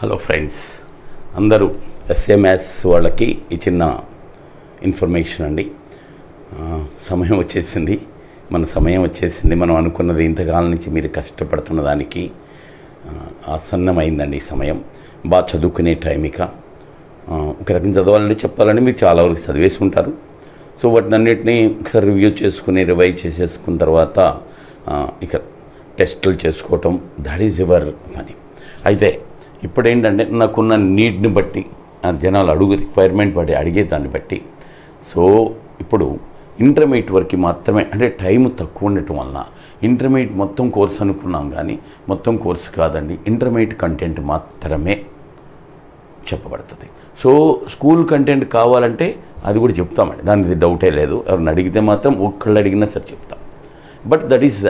Hello friends, అందరూ SMS వాళ్ళకి ఈ చిన్న ఇన్ఫర్మేషన్ అండి. సమయం వచ్చేసింది, మనం అనుకున్నది ఇంతకాలం నుంచి మీరు కష్టపడుతున్న దానికి ఆసన్నమైందండి. ఈ సమయం బాగా చదువుకునే టైం. ఇక ఒక రకంగా చదవాలని చెప్పాలని మీరు చాలా వరకు చదివేసి ఉంటారు. సో వాటిని అన్నిటినీ ఒకసారి రివ్యూ చేసుకుని రివైజ్ చేసేసుకున్న తర్వాత ఇక టెస్టులు చేసుకోవటం, దట్ ఈజ్ యువర్ పని. అయితే ఇప్పుడు ఏంటంటే నాకున్న నీడ్ని బట్టి జనాలు రిక్వైర్మెంట్ బట్టి అడిగే దాన్ని బట్టి సో ఇప్పుడు ఇంటర్మీడియట్ వరకు మాత్రమే, అంటే టైం తక్కువ ఉండటం వలన ఇంటర్మీడియట్ మొత్తం కోర్సు అనుకున్నాం, కానీ మొత్తం కోర్సు కాదండి, ఇంటర్మీడియట్ కంటెంట్ మాత్రమే చెప్పబడుతుంది. సో స్కూల్ కంటెంట్ కావాలంటే అది కూడా చెప్తామండి, దానికి డౌటే లేదు. ఎవరిని అడిగితే మాత్రం ఒక్కళ్ళు అడిగినా సరే చెప్తాం. But that is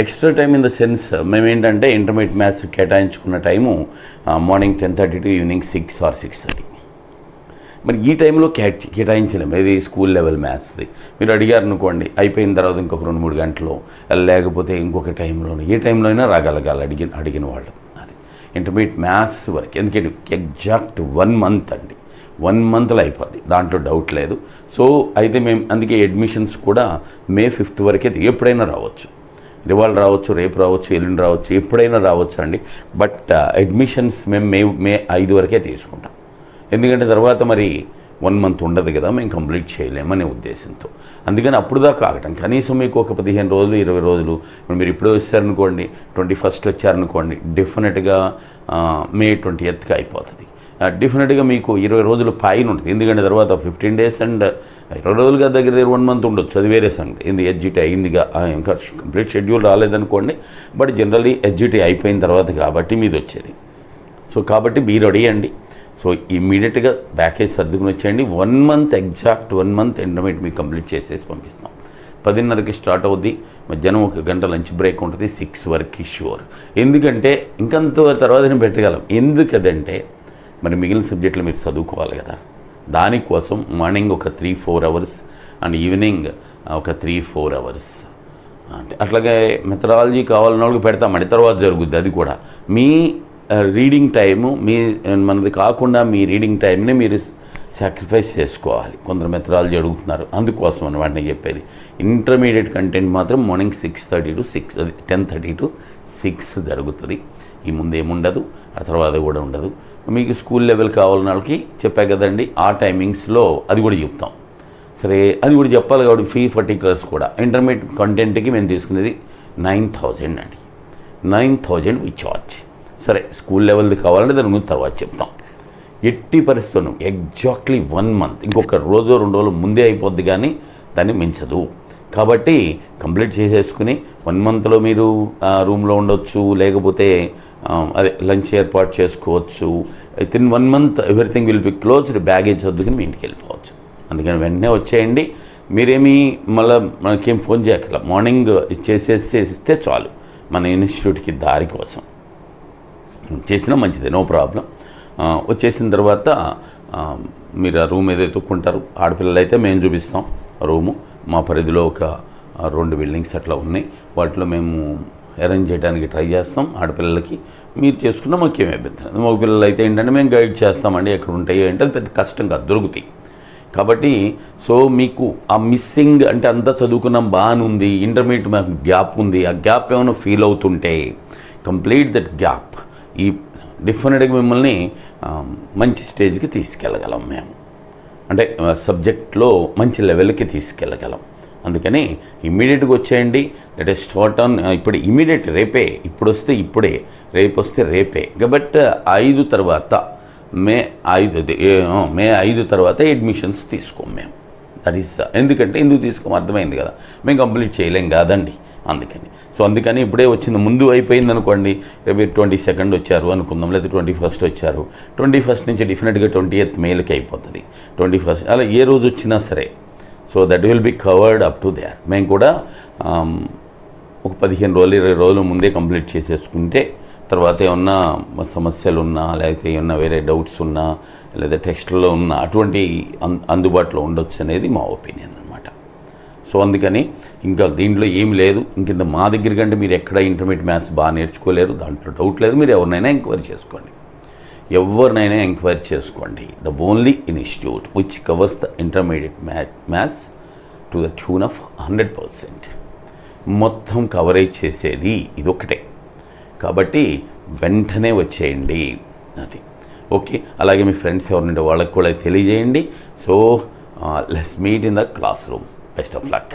extra time in the sense మేమేంటంటే ఇంటర్మీడియట్ మ్యాథ్స్ కేటాయించుకున్న time morning 10:30 to evening 6 or 6:30. మరి ఈ టైంలో కేటాయించలేము. ఇది స్కూల్ లెవెల్ మ్యాథ్స్ది. మీరు అడిగారు అనుకోండి, అయిపోయిన తర్వాత ఇంకొక 2-3 గంటలు, లేకపోతే ఇంకొక టైంలోనే, ఏ టైంలో అయినా రాగలగాలి అడిగిన వాళ్ళు. అది ఇంటర్మీడియట్ మ్యాథ్స్ వరకు. ఎందుకంటే ఎగ్జాక్ట్ 1 month అండి, 1 monthలో అయిపోద్ది, దాంట్లో డౌట్ లేదు. సో అయితే మేము అందుకే అడ్మిషన్స్ కూడా May 5th వరకే, ఎప్పుడైనా రావచ్చు. ఇవాళ రావచ్చు, రేపు రావచ్చు, ఎల్లుండి రావచ్చు, ఎప్పుడైనా రావచ్చు అండి. బట్ అడ్మిషన్స్ మేము మే 5 వరకే తీసుకుంటాం. ఎందుకంటే తర్వాత మరి 1 month ఉండదు కదా, మేము కంప్లీట్ చేయలేమనే ఉద్దేశంతో. అందుకని అప్పుడు దాకా ఆగటం. కనీసం మీకు ఒక 15 రోజులు 20 రోజులు, మీరు ఇప్పుడు వచ్చారనుకోండి, 21st వచ్చారనుకోండి, డెఫినెట్గా May 20th అయిపోతుంది. డెఫినెట్గా మీకు 20 రోజులు పైన ఉంటుంది. ఎందుకంటే తర్వాత 15 days అండ్ 20 రోజులుగా దగ్గర 1 month ఉండొచ్చు, అది వేరే సంగతి. ఇది ఎడ్జిటీ అయిందిగా, ఇంకా కంప్లీట్ షెడ్యూల్ రాలేదనుకోండి. బట్ జనరల్లీ ఎడ్జిటీ అయిపోయిన తర్వాత కాబట్టి మీది వచ్చేది. సో కాబట్టి మీరు అడిగండి. సో ఇమ్మీడియట్గా ప్యాకేజ్ సర్దుకుని వచ్చేయండి. 1 month ఎగ్జాక్ట్ 1 month ఇంటర్మీడియట్ మీకు కంప్లీట్ చేసేసి పంపిస్తాం. 10:30కి స్టార్ట్ అవుద్ది, మధ్యాహ్నం 1 గంట లంచ్ బ్రేక్ ఉంటుంది, 6 వరకు షూర్. ఎందుకంటే ఇంకంత తర్వాత నేను పెట్టగలం. ఎందుకదంటే మరి మిగిలిన సబ్జెక్టులు మీరు చదువుకోవాలి కదా, దానికోసం మార్నింగ్ ఒక 3-4 hours అండ్ ఈవినింగ్ ఒక 3-4 hours. అంటే అట్లాగే మెథడాలజీ కావాలన్న వాళ్ళకి పెడతామండి, తర్వాత జరుగుద్ది. అది కూడా మీ రీడింగ్ టైము, మనది కాకుండా మీ రీడింగ్ టైంని మీరు సాక్రిఫైస్ చేసుకోవాలి. కొందరు మెథడాలజీ అడుగుతున్నారు, అందుకోసం అనమాట నేను చెప్పేది. ఇంటర్మీడియట్ కంటెంట్ మాత్రం మార్నింగ్ 6:30 to 6, అది 10:30 to 6 జరుగుతుంది. ఈ ముందు ఏముండదు, ఆ తర్వాత కూడా ఉండదు. మీకు స్కూల్ లెవెల్ కావాలన్న వాళ్ళకి చెప్పా కదండి, ఆ టైమింగ్స్లో అది కూడా చెప్తాం. సరే, అది కూడా చెప్పాలి కాబట్టి ఫీ పర్టికులర్స్ కూడా. ఇంటర్మీడియట్ కంటెంట్కి మేము తీసుకునేది 9,000 అండి, 9,000 వి చార్జ్. సరే, స్కూల్ లెవెల్ది కావాలంటే దాని గురించి తర్వాత చెప్తాం. ఎట్టి పరిస్థితులను ఎగ్జాక్ట్లీ 1 month, ఇంకొక రోజు 2 రోజులు ముందే అయిపోద్ది, కానీ దాన్ని మించదు. కాబట్టి కంప్లీట్ చేసేసుకుని 1 monthలో మీరు రూమ్లో ఉండొచ్చు, లేకపోతే అదే లంచ్ ఏర్పాటు చేసుకోవచ్చు. With in 1 month everything will be closed, baggage సర్దుకుని మీ ఇంటికి వెళ్ళిపోవచ్చు. అందుకని వెంటనే వచ్చేయండి. మీరేమీ మళ్ళీ మనకేం ఫోన్ చేయక్కల, మార్నింగ్ ఇస్తే చాలు. మన ఇన్స్టిట్యూట్కి దారి కోసం చేసినా మంచిదే, నో ప్రాబ్లం. వచ్చేసిన తర్వాత మీరు ఆ రూమ్ ఏదో ఎత్తుక్కుంటారు. ఆడపిల్లలు అయితే మేము చూపిస్తాం రూము. మా పరిధిలో ఒక 2 buildings అట్లా ఉన్నాయి, వాటిలో మేము అరేంజ్ చేయడానికి ట్రై చేస్తాం. ఆడపిల్లలకి మీరు చేసుకున్న మాకేమీ ఇబ్బంది. మగ పిల్లలు అయితే ఏంటంటే మేము గైడ్ చేస్తామండి, ఎక్కడ ఉంటాయో అంటే అది పెద్ద కష్టం కాదు, దొరుకుతాయి. కాబట్టి సో మీకు ఆ మిస్సింగ్ అంటే అంతా చదువుకున్నాం బాగానే ఉంది, ఇంటర్మీడియట్ మాకు గ్యాప్ ఉంది, ఆ గ్యాప్ ఏమైనా ఫీల్ అవుతుంటే కంప్లీట్ దట్ గ్యాప్, ఈ డెఫినెట్గా మిమ్మల్ని మంచి స్టేజ్కి తీసుకెళ్ళగలం మేము. అంటే సబ్జెక్ట్లో మంచి లెవెల్కి తీసుకెళ్ళగలం. అందుకని ఇమ్మీడియట్గా వచ్చేయండి. Let us start on. ఇప్పుడు ఇమ్మీడియట్ రేపే, ఇప్పుడు వస్తే ఇప్పుడే, రేపు వస్తే రేపే. బట్ 5 తర్వాత మే 5 తర్వాత అడ్మిషన్స్ తీసుకోం మేము. దట్ ఈస్ ఎందుకంటే ఎందుకు తీసుకోం అర్థమైంది కదా, మేము కంప్లీట్ చేయలేం కాదండి. అందుకని ఇప్పుడే వచ్చింది. ముందు అయిపోయింది అనుకోండి, రేపు 22nd వచ్చారు అనుకుందాం, లేదా 21st వచ్చారు, 21st నుంచి డెఫినెట్గా 20th మేలకి అయిపోతుంది. 21st అలా ఏ రోజు వచ్చినా సరే, so that will be covered up to their. మేము కూడా ఒక 15 రోజులు 20 రోజులు ముందే కంప్లీట్ చేసేసుకుంటే తర్వాత ఏమన్నా సమస్యలు ఉన్నా, లేకపోతే ఏమన్నా వేరే డౌట్స్ ఉన్నా, లేదా టెస్ట్లో ఉన్న అటువంటి అందుబాటులో ఉండొచ్చు అనేది మా ఒపీనియన్ అనమాట. సో అందుకని ఇంకా దీంట్లో ఏం లేదు. ఇంకింత మా దగ్గర కంటే మీరు ఎక్కడ ఇంటర్మీడియట్ మ్యాథ్స్ బాగా నేర్చుకోలేరు, దాంట్లో డౌట్ లేదు. మీరు ఎవరినైనా ఎంక్వైరీ చేసుకోండి. ఎవరినైనా ఎంక్వైరీ చేసుకోండి. The only institute which covers the intermediate maths to the tune of 100%. మొత్తం కవరేజ్ చేసేది ఇదొక్కటే. కాబట్టి వెంటనే వచ్చేయండి. అది ఓకే. అలాగే మీ ఫ్రెండ్స్ ఎవరుంటే వాళ్ళకి కూడా తెలియజేయండి. So let's meet in the class room. Best of luck.